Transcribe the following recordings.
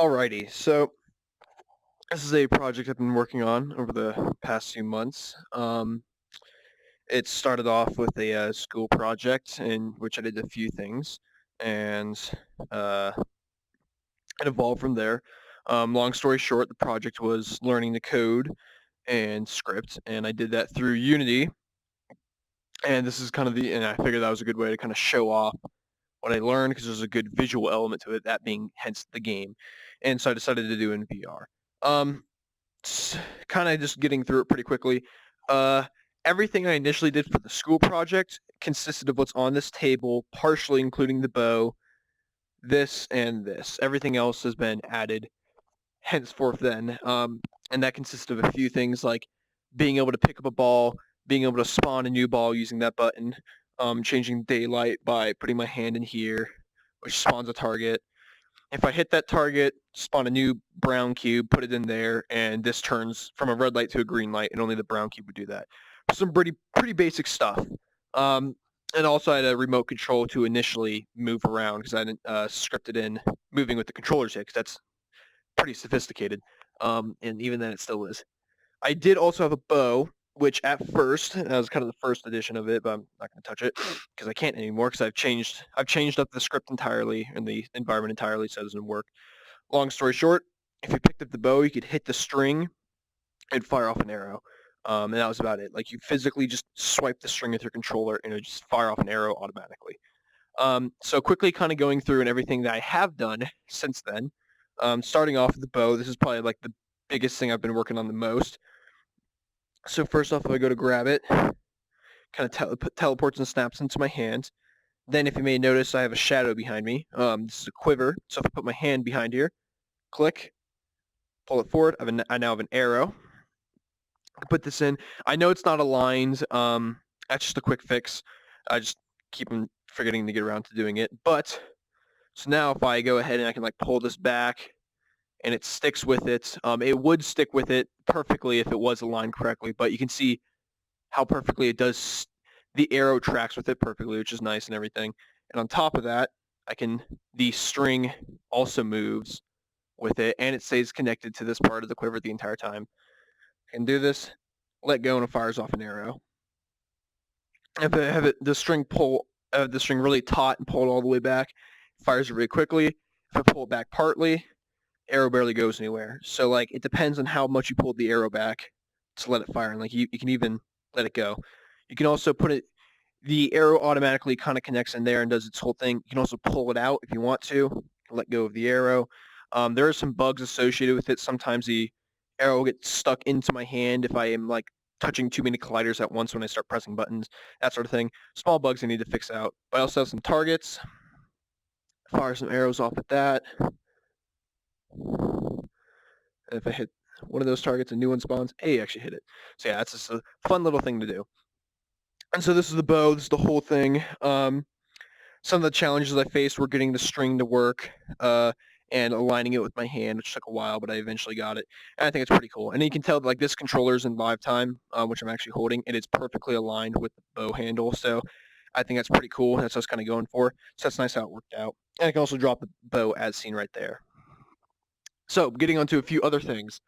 Alrighty, so this is a project I've been working on over the past few months. It started off with a school project in which I did a few things, and uh, it evolved from there. Long story short, the project was learning the code and script, and I did that through Unity. And this is kind of and I figured that was a good way to kind of show off what I learned because there's a good visual element to it, that being hence the game. And so I decided to do it in VR. Um, kind of just getting through it pretty quickly. Uh, Everything I initially did for the school project consisted of what's on this table, partially including the bow, this and this. Everything else has been added henceforth then. And that consisted of a few things like being able to pick up a ball, being able to spawn a new ball using that button, changing daylight by putting my hand in here, which spawns a target. If I hit that target, spawn a new brown cube, put it in there, and this turns from a red light to a green light, and only the brown cube would do that. Some pretty basic stuff. Um, and also I had a remote control to initially move around because I didn't scripted in moving with the controller stick. That's pretty sophisticated. And even then it still is. I did also have a bow, which at first that was kind of the first edition of it, but I'm not going to touch it because I can't anymore because I've changed up the script entirely and the environment entirely, so it doesn't work. Long story short, if you picked up the bow, you could hit the string and fire off an arrow. And that was about it. Like you physically just swipe the string with your controller and it would just fire off an arrow automatically. So quickly kind of going through and everything that I have done since then. Starting off with the bow, this is probably like the biggest thing I've been working on the most. So first off, if I go to grab it, kind of teleports and snaps into my hand. Then if you may notice, I have a shadow behind me. This is a quiver. So if I put my hand behind here, click, pull it forward, I now have an arrow. I put this in. I know it's not aligned. That's just a quick fix. I just keep on forgetting to get around to doing it. But so now if I go ahead and I can like pull this back and it sticks with it, it would stick with it perfectly if it was aligned correctly. But you can see how perfectly it does. The arrow tracks with it perfectly, which is nice and everything. And on top of that, the string also moves with it and it stays connected to this part of the quiver the entire time. I can do this, let go, and it fires off an arrow. If I have the string really taut and pull it all the way back, it fires it really quickly. If I pull it back partly, arrow barely goes anywhere. So like it depends on how much you pulled the arrow back to let it fire, and like you can even let it go. You can also put it. The arrow automatically kind of connects in there and does its whole thing. You can also pull it out if you want to. Let go of the arrow. There are some bugs associated with it. Sometimes the arrow will get stuck into my hand if I am like touching too many colliders at once when I start pressing buttons, that sort of thing. Small bugs I need to fix out. But I also have some targets. Fire some arrows off at that. And if I hit one of those targets, a new one spawns. Hey, actually hit it. So yeah, that's just a fun little thing to do. And so this is the bow. This is the whole thing. Some of the challenges I faced were getting the string to work and aligning it with my hand, which took a while, but I eventually got it. And I think it's pretty cool. And you can tell that, like this controller is in live time, which I'm actually holding, and it's perfectly aligned with the bow handle. So I think that's pretty cool. That's what I was kind of going for. So that's nice how it worked out. And I can also drop the bow as seen right there. So getting onto a few other things.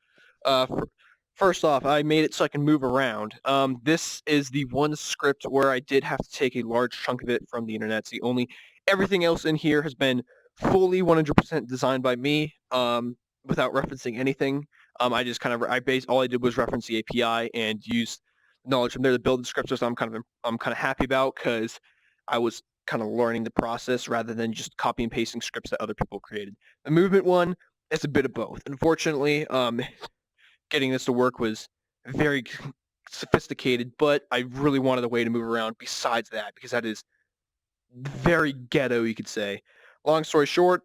First off, I made it so I can move around. This is the one script where I did have to take a large chunk of it from the internet. It's the only, everything else in here has been fully 100% designed by me, without referencing anything. I just kind of, all I did was reference the API and use knowledge from there to build the script, so I'm kind of happy about because I was kind of learning the process rather than just copy and pasting scripts that other people created. The movement one, it's a bit of both. Unfortunately, getting this to work was very sophisticated, but I really wanted a way to move around besides that because that is very ghetto, you could say. Long story short,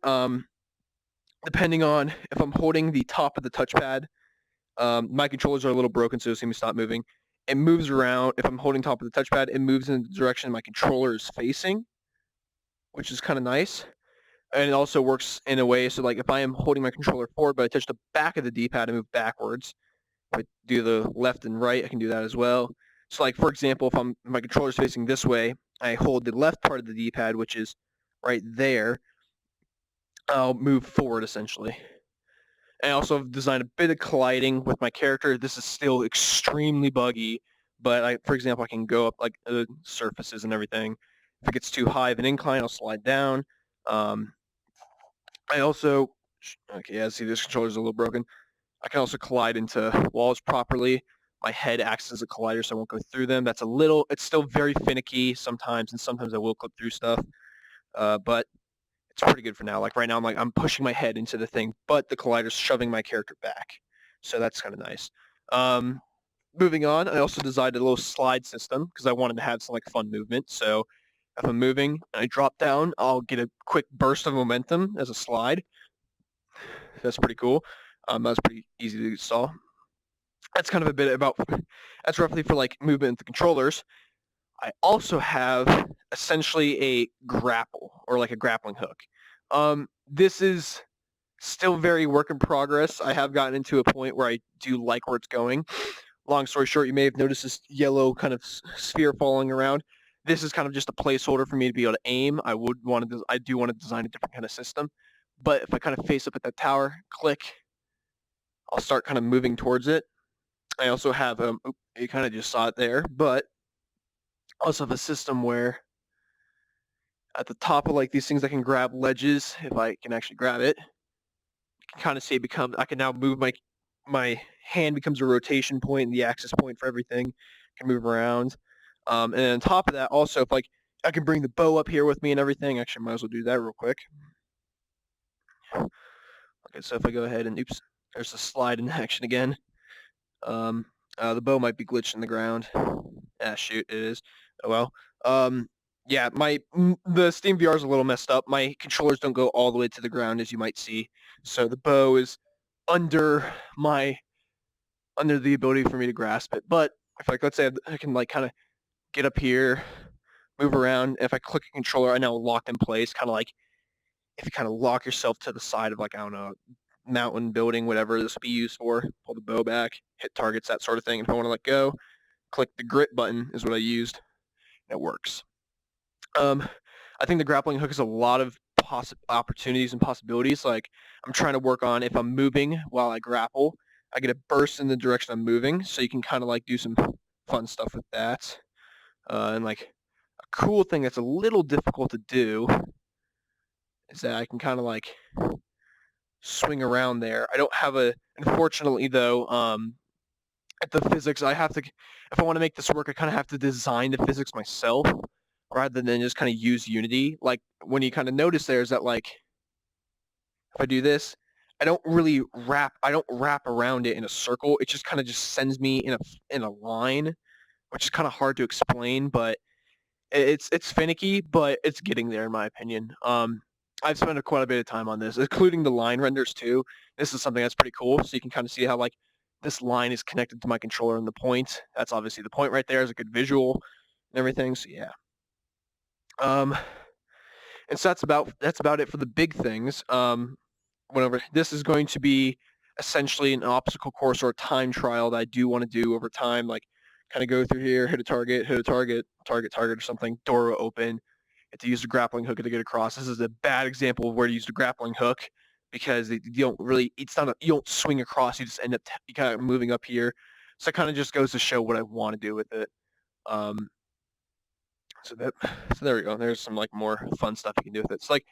depending on if I'm holding the top of the touchpad, my controllers are a little broken, so it seems to stop moving. It moves around. If I'm holding top of the touchpad, it moves in the direction my controller is facing, which is kind of nice. And it also works in a way, so like if I am holding my controller forward, but I touch the back of the D-pad and move backwards, if I do the left and right, I can do that as well. So like, for example, if my controller is facing this way, I hold the left part of the D-pad, which is right there, I'll move forward essentially. And I also have designed a bit of colliding with my character. This is still extremely buggy, but for example, I can go up like surfaces and everything. If it gets too high of an incline, I'll slide down. Um, I also, okay, yeah, see this controller's a little broken. I can also collide into walls properly. My head acts as a collider, so I won't go through them. It's still very finicky sometimes, and sometimes I will clip through stuff. But it's pretty good for now. Like right now, I'm pushing my head into the thing, but the collider's shoving my character back. So that's kind of nice. Moving on, I also designed a little slide system because I wanted to have some like fun movement. So if I'm moving and I drop down, I'll get a quick burst of momentum as a slide. That's pretty cool. That's pretty easy to install. That's kind of a bit about, that's roughly for like movement of the controllers. I also have essentially a grapple or like a grappling hook. This is still very work in progress. I have gotten into a point where I do like where it's going. Long story short, you may have noticed this yellow kind of sphere falling around. This is kind of just a placeholder for me to be able to aim. I do want to design a different kind of system. But if I kind of face up at that tower, click, I'll start kind of moving towards it. I also have, you kind of just saw it there, but I also have a system where at the top of like these things I can grab ledges if I can actually grab it. You can kind of see I can now move my hand becomes a rotation point and the axis point for everything. I can move around. And then on top of that, also if like I can bring the bow up here with me and everything. Actually, I might as well do that real quick. Okay, so if I go ahead and oops, there's the slide in action again. The bow might be glitched in the ground. Ah, shoot, it is. Oh well. Yeah, the Steam VR is a little messed up. My controllers don't go all the way to the ground, as you might see. So the bow is under the ability for me to grasp it. But if like let's say I can like kind of get up here, move around. If I click a controller, I now locked in place. Kind of like if you kind of lock yourself to the side of like I don't know, mountain building, whatever this would be used for. Pull the bow back, hit targets, that sort of thing. If I want to let go, click the grip button is what I used. It works. I think the grappling hook has a lot of opportunities and possibilities. Like I'm trying to work on if I'm moving while I grapple, I get a burst in the direction I'm moving, so you can kind of like do some fun stuff with that. And like a cool thing that's a little difficult to do is that I can kind of like swing around there. I don't have unfortunately though, at the physics, if I want to make this work, I kind of have to design the physics myself rather than just kind of use Unity. Like when you kind of notice there is that like, if I do this, I don't wrap around it in a circle. It just kind of just sends me in a line, which is kind of hard to explain, but it's finicky, but it's getting there in my opinion. I've spent quite a bit of time on this, including the line renders too. This is something that's pretty cool, so you can kind of see how like this line is connected to my controller and the point. That's obviously the point right there is a good visual and everything. So yeah. And so that's about it for the big things. Whenever this is going to be essentially an obstacle course or a time trial that I do want to do over time, like kind of go through here, hit a target, target or something, door will open. Have to use the grappling hook to get across. This is a bad example of where to use the grappling hook because you don't swing across. You just end up kind of moving up here. So it kind of just goes to show what I want to do with it. So there we go. There's some like more fun stuff you can do with it. It's like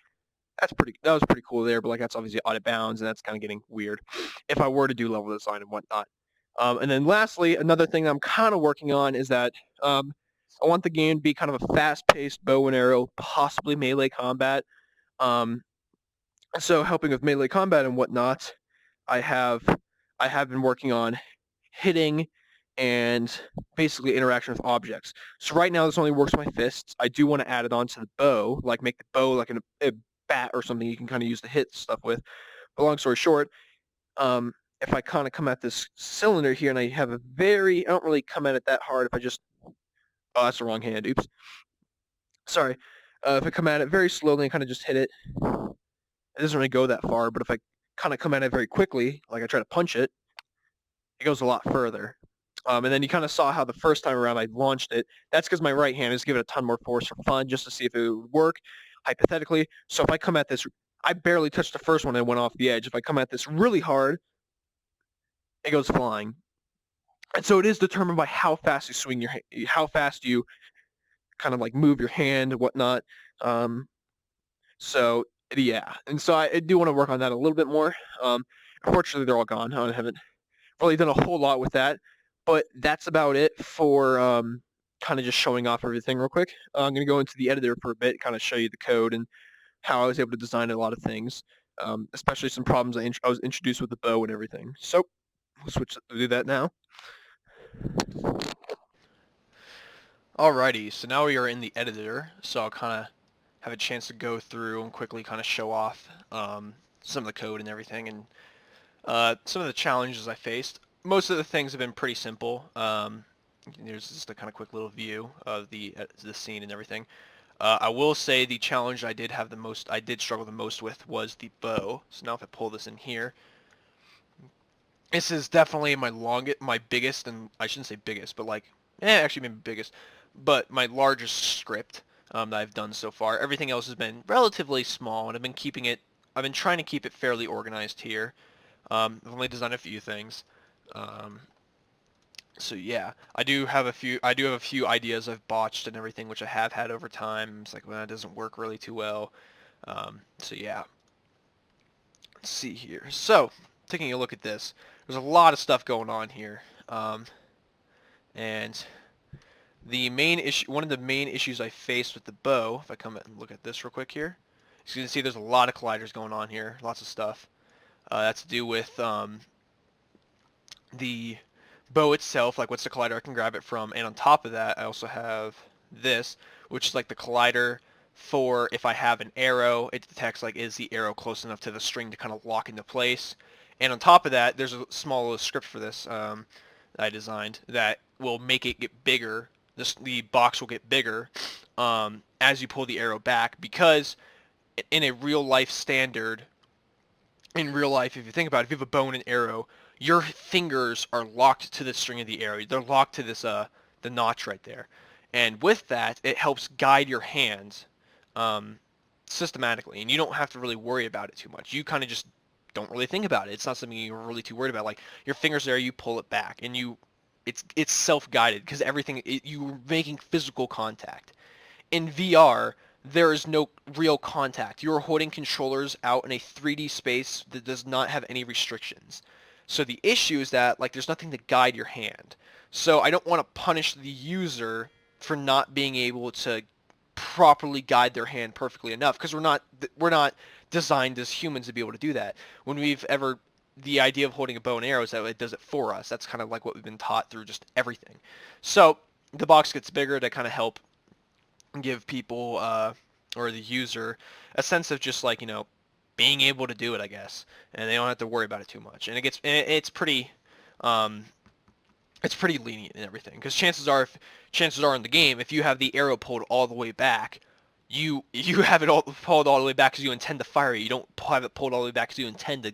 that was pretty cool there, but like that's obviously out of bounds and that's kind of getting weird if I were to do level design and whatnot. And then lastly, another thing that I'm kind of working on is that I want the game to be kind of a fast-paced bow and arrow, possibly melee combat. So helping with melee combat and whatnot, I have been working on hitting and basically interaction with objects. So right now this only works with my fists. I do want to add it onto the bow, like make the bow like a bat or something you can kind of use to hit stuff with. But long story short, if I kind of come at this cylinder here and I don't really come at it that hard if I just, oh, that's the wrong hand, oops. Sorry. If I come at it very slowly and kind of just hit it, it doesn't really go that far, but if I kind of come at it very quickly, like I try to punch it, it goes a lot further. And then you kind of saw how the first time around I launched it. That's because my right hand is giving it a ton more force for fun, just to see if it would work, hypothetically. So if I come at this, I barely touched the first one and went off the edge. If I come at this really hard, it goes flying. And so it is determined by how fast you swing how fast you kind of like move your hand and whatnot. Um, so yeah, and so I do want to work on that a little bit more. Unfortunately, they're all gone. I haven't really done a whole lot with that, but that's about it for kind of just showing off everything real quick. I'm going to go into the editor for a bit, kind of show you the code and how I was able to design a lot of things, especially some problems I was introduced with the bow and everything. So we'll switch to do that now. Alrighty, so now we are in the editor, so I'll kind of have a chance to go through and quickly kind of show off some of the code and everything, and some of the challenges I faced. Most of the things have been pretty simple. There's just a kind of quick little view of the scene and everything. I will say the challenge I did struggle the most with was the bow. So now if I pull this in here, this is definitely my biggest, and I shouldn't say biggest, but like, actually maybe biggest, but my largest script that I've done so far. Everything else has been relatively small, and I've been trying to keep it fairly organized here. I've only designed a few things. Um, so yeah, I do have a few ideas I've botched and everything, which I have had over time. It's like, well, it doesn't work really too well. So yeah, let's see here. So, taking a look at this, there's a lot of stuff going on here. And one of the main issues I faced with the bow, if I come and look at this real quick here, as you can see there's a lot of colliders going on here, lots of stuff. That's to do with the bow itself, like what's the collider I can grab it from, and on top of that I also have this, which is like the collider for if I have an arrow, it detects like is the arrow close enough to the string to kind of lock into place. And on top of that, there's a small little script for this that I designed that will make it get bigger. The box will get bigger as you pull the arrow back, because in a real life standard, in real life, if you think about it, if you have a bow and an arrow, your fingers are locked to the string of the arrow. They're locked to this the notch right there, and with that, it helps guide your hands um, systematically, and you don't have to really worry about it too much. You kind of just don't really think about it. It's not something you're really too worried about. Like your fingers there, you pull it back, and it's self-guided because you're making physical contact. In VR, there is no real contact. You're holding controllers out in a 3D space that does not have any restrictions. So the issue is that like there's nothing to guide your hand. So I don't want to punish the user for not being able to properly guide their hand perfectly enough, because we're not designed as humans to be able to do that. When the idea of holding a bow and arrow is that it does it for us. That's kind of like what we've been taught through just everything. So the box gets bigger to kind of help give people or the user a sense of just like being able to do it, I guess, and they don't have to worry about it too much. And um, it's pretty lenient and everything, because chances are in the game, if you have the arrow pulled all the way back, you have it all pulled all the way back because you intend to fire it. You don't have it pulled all the way back because you intend to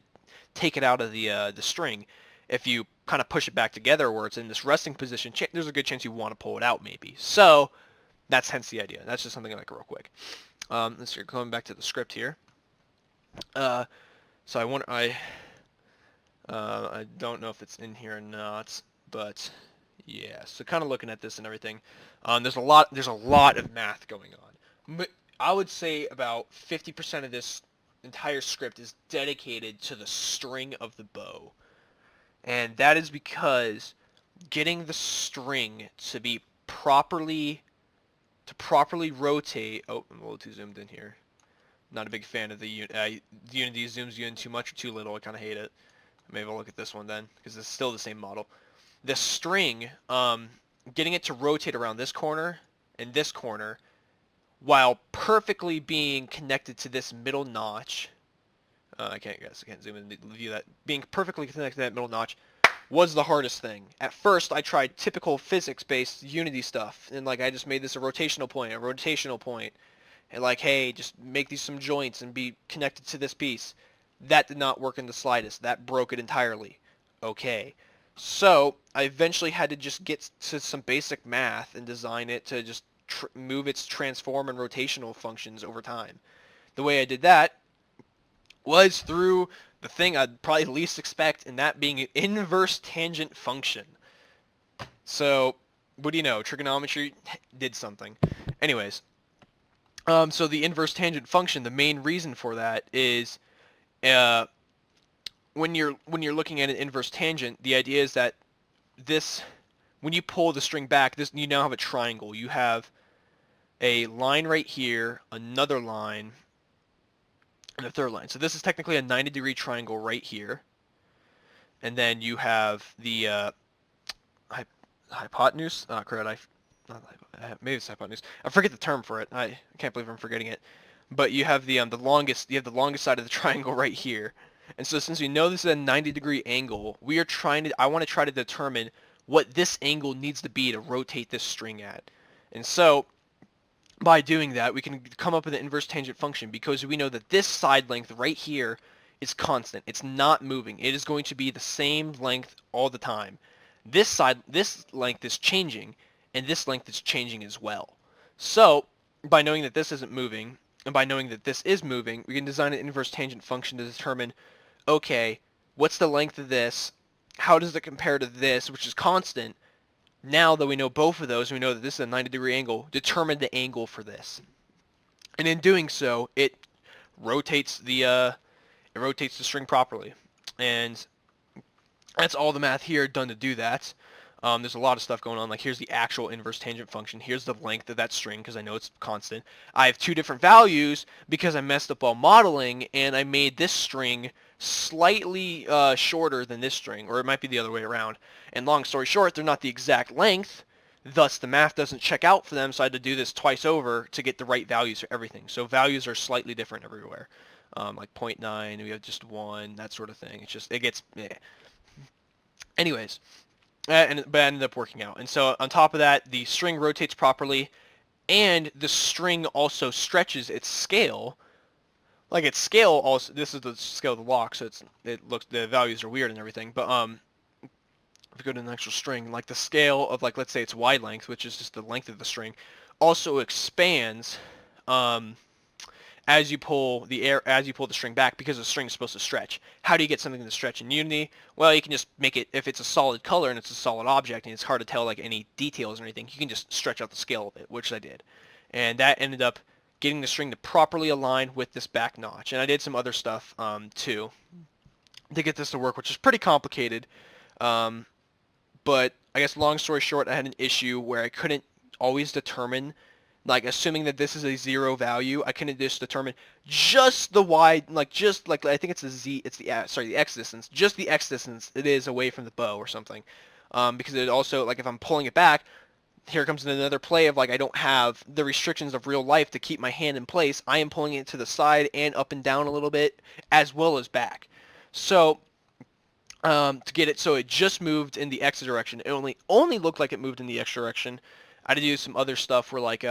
take it out of the string. If you kind of push it back together where it's in this resting position, there's a good chance you want to pull it out maybe. So that's hence the idea. That's just something like real quick. Let's see, going back to the script here. So I don't know if it's in here or not, but yeah. So kind of looking at this and everything, there's a lot of math going on. But I would say about 50% of this entire script is dedicated to the string of the bow, and that is because getting the string to properly rotate. Oh, I'm a little too zoomed in here. Not a big fan of the Unity zooms you in too much or too little. I kind of hate it. Maybe I'll look at this one then, because it's still the same model. The string, getting it to rotate around this corner and this corner, while perfectly being connected to this middle notch. I can't zoom in and view that. Being perfectly connected to that middle notch was the hardest thing. At first, I tried typical physics-based Unity stuff, and like I just made this a rotational point, and like, hey, just make these some joints and be connected to this piece. That did not work in the slightest. That broke it entirely. Okay. So I eventually had to just get to some basic math and design it to just move its transform and rotational functions over time. The way I did that was through the thing I'd probably least expect, and that being an inverse tangent function. So, what do you know? Trigonometry did something. Anyways, so the inverse tangent function, the main reason for that is uh, when you're looking at an inverse tangent, the idea is that this when you pull the string back, this you now have a triangle. You have a line right here, another line, and a third line. So this is technically a 90-degree triangle right here, and then you have the hypotenuse. Crud, maybe it's hypotenuse. I forget the term for it. I can't believe I'm forgetting it. But you have the longest side of the triangle right here. And so since we know this is a 90-degree angle, I want to try to determine what this angle needs to be to rotate this string at. And so by doing that, we can come up with an inverse tangent function because we know that this side length right here is constant. It's not moving. It is going to be the same length all the time. This length is changing, and this length is changing as well. So by knowing that this isn't moving, and by knowing that this is moving, we can design an inverse tangent function to determine, okay, what's the length of this? How does it compare to this, which is constant? Now that we know both of those, we know that this is a 90-degree angle, determine the angle for this. And in doing so, it rotates the string properly. And that's all the math here done to do that. There's a lot of stuff going on. Like here's the actual inverse tangent function. Here's the length of that string because I know it's constant. I have two different values because I messed up while modeling and I made this string slightly shorter than this string, or it might be the other way around. And long story short, they're not the exact length. Thus, the math doesn't check out for them, so I had to do this twice over to get the right values for everything. So values are slightly different everywhere. Like 0.9, we have just 1, that sort of thing. It gets... Anyways, but it ended up working out. And so on top of that, the string rotates properly, and the string also stretches its scale. Like its scale also, this is the scale of the lock, so the values are weird and everything. But if we go to an actual string, like the scale of like let's say its wide length, which is just the length of the string, also expands. As you pull the string back because the string is supposed to stretch. How do you get something to stretch in Unity? Well, you can just make it, if it's a solid color and it's a solid object and it's hard to tell like any details or anything, you can just stretch out the scale of it, which I did. And that ended up getting the string to properly align with this back notch. And I did some other stuff too to get this to work, which is pretty complicated. But I guess long story short, I had an issue where I couldn't always determine, like assuming that this is a 0 value, I can just determine just the y, just like I think it's the z, it's the x distance, just the x distance it is away from the bow or something, because it also like if I'm pulling it back, here comes another play of like I don't have the restrictions of real life to keep my hand in place. I am pulling it to the side and up and down a little bit as well as back. So to get it so it just moved in the x direction, it only looked like it moved in the x direction. I had to do some other stuff where like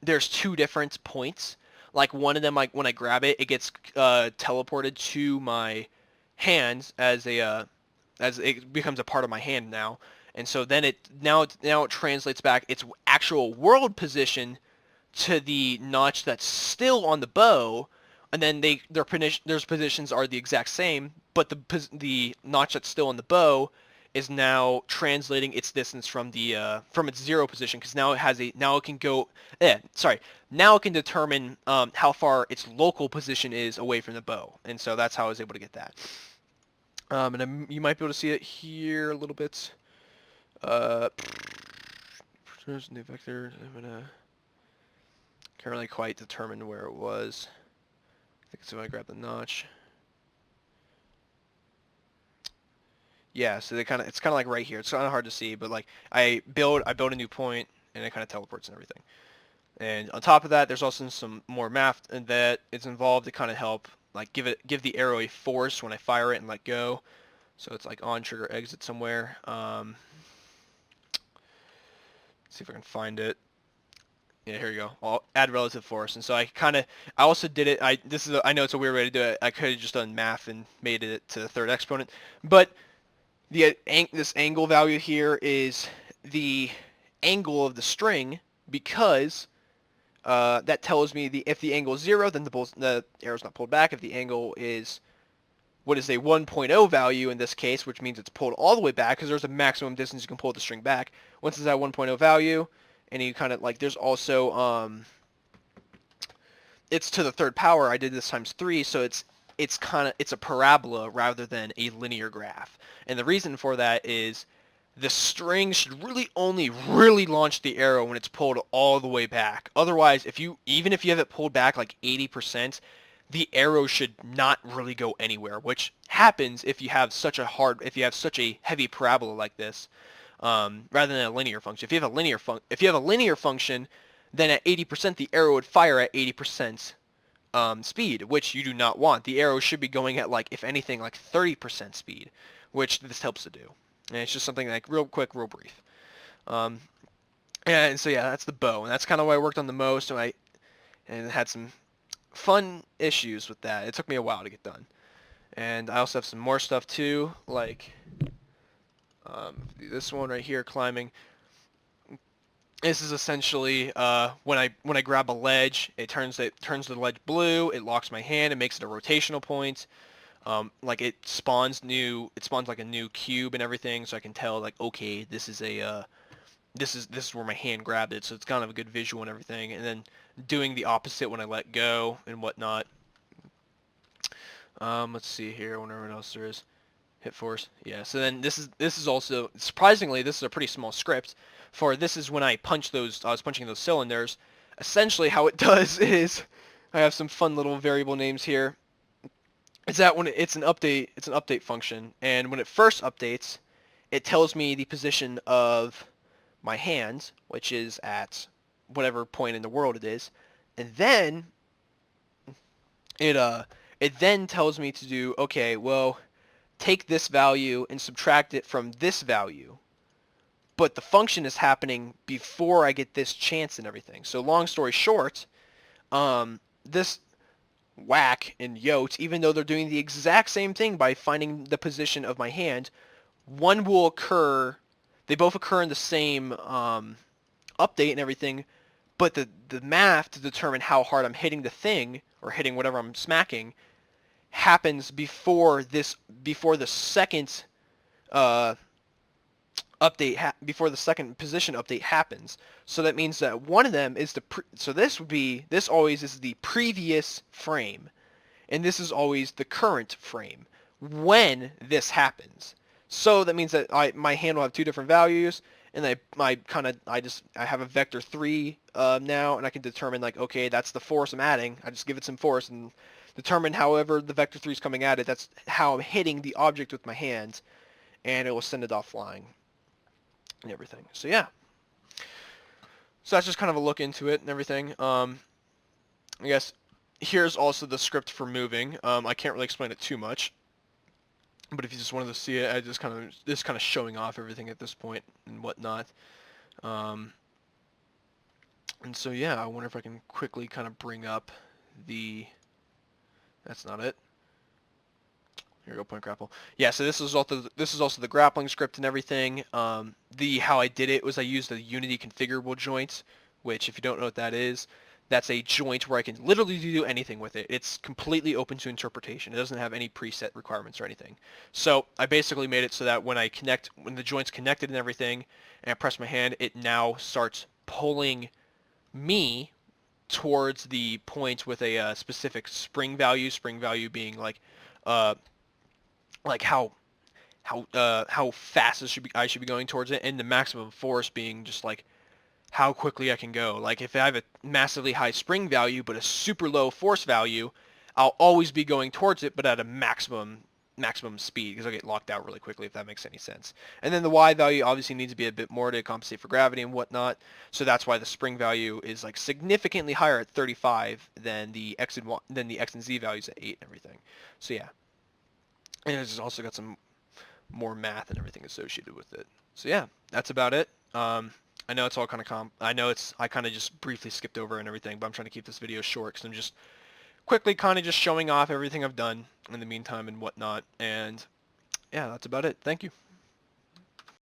there's two different points. Like one of them, like when I grab it, it gets teleported to my hands as it becomes a part of my hand now. And so then it translates back its actual world position to the notch that's still on the bow, and then their positions are the exact same, but the notch that's still on the bow is now translating its distance from from its 0 position because now it can go now it can determine how far its local position is away from the bow, and so that's how I was able to get that. You might be able to see it here a little bit. New vector. I'm gonna can't really quite determine where it was. I think it's if I grab the notch. Yeah, so it's kind of like right here. It's kind of hard to see, but like I build a new point and it kind of teleports and everything. And on top of that, there's also some more math that is involved to kind of help like give the arrow a force when I fire it and let go. So it's like on trigger exit somewhere. Let's see if I can find it. Yeah, here you go. I'll add relative force. And so I also did it. I know it's a weird way to do it. I could have just done math and made it to the third exponent, but this angle value here is the angle of the string because that tells me if the angle is 0, then the arrow's not pulled back. If the angle is what is a 1.0 value in this case, which means it's pulled all the way back because there's a maximum distance you can pull the string back. Once it's at 1.0 value, and you kind of like, there's also it's to the third power. I did this times 3, so it's a parabola rather than a linear graph. And the reason for that is the string should really only really launch the arrow when it's pulled all the way back. Otherwise, even if you have it pulled back like 80%, the arrow should not really go anywhere, which happens if you have such a heavy parabola like this, rather than a linear function. If you have a linear function, then at 80% the arrow would fire at 80% speed, which you do not want. The arrow should be going at, like, if anything, like 30% speed, which this helps to do. And it's just something like real quick, real brief. And so yeah, that's the bow, and that's kind of what I worked on the most, and had some fun issues with that. It took me a while to get done. And I also have some more stuff too, like this one right here, climbing. This is essentially when I grab a ledge, it turns the ledge blue. It locks my hand. It makes it a rotational point. Like it spawns like a new cube and everything, so I can tell, like, okay, this is where my hand grabbed it, so it's kind of a good visual and everything. And then doing the opposite when I let go and whatnot. Let's see here. I wonder what else there is. Hit force. Yeah. So then this is also, surprisingly, this is a pretty small script. This is when I was punching those cylinders. Essentially, how it does is, I have some fun little variable names here. Is that when it's an update function, and when it first updates, it tells me the position of my hand, which is at whatever point in the world it is, and then it then tells me to do, okay, well, take this value and subtract it from this value, but the function is happening before I get this chance and everything. So long story short, this whack and yote, even though they're doing the exact same thing by finding the position of my hand, one will occur, they both occur in the same update and everything, but the math to determine how hard I'm hitting the thing, or hitting whatever I'm smacking, happens before the second before the second position update happens. So that means that one of them is this always is the previous frame, and this is always the current frame when this happens. So that means that my hand will have two different values, and I have a vector 3 now, and I can determine, like, okay, that's the force I'm adding. I just give it some force and determine however the vector 3 is coming at it. That's how I'm hitting the object with my hand, and it will send it off flying and everything. So yeah. So that's just kind of a look into it and everything. I guess here's also the script for moving. I can't really explain it too much, but if you just wanted to see it, just kind of showing off everything at this point and whatnot. And so yeah, I wonder if I can quickly kind of bring up the. That's not it. Here we go, point grapple. Yeah, so this is also the grappling script and everything. How I did it was I used the Unity configurable joint, which, if you don't know what that is, that's a joint where I can literally do anything with it. It's completely open to interpretation. It doesn't have any preset requirements or anything. So I basically made it so that when the joint's connected and everything, and I press my hand, it now starts pulling me towards the point with a specific spring value. Spring value being like how fast I should be going towards it, and the maximum force being just like how quickly I can go. Like if I have a massively high spring value but a super low force value, I'll always be going towards it, but at a maximum speed, because I'll get locked out really quickly, if that makes any sense. And then the Y value obviously needs to be a bit more to compensate for gravity and whatnot, so that's why the spring value is like significantly higher at 35 than the X and Z values at 8 and everything. So yeah. And it's also got some more math and everything associated with it. So yeah, that's about it. I know it's all kind of I kind of just briefly skipped over and everything, but I'm trying to keep this video short because I'm just quickly kind of just showing off everything I've done in the meantime and whatnot. And yeah, that's about it. Thank you.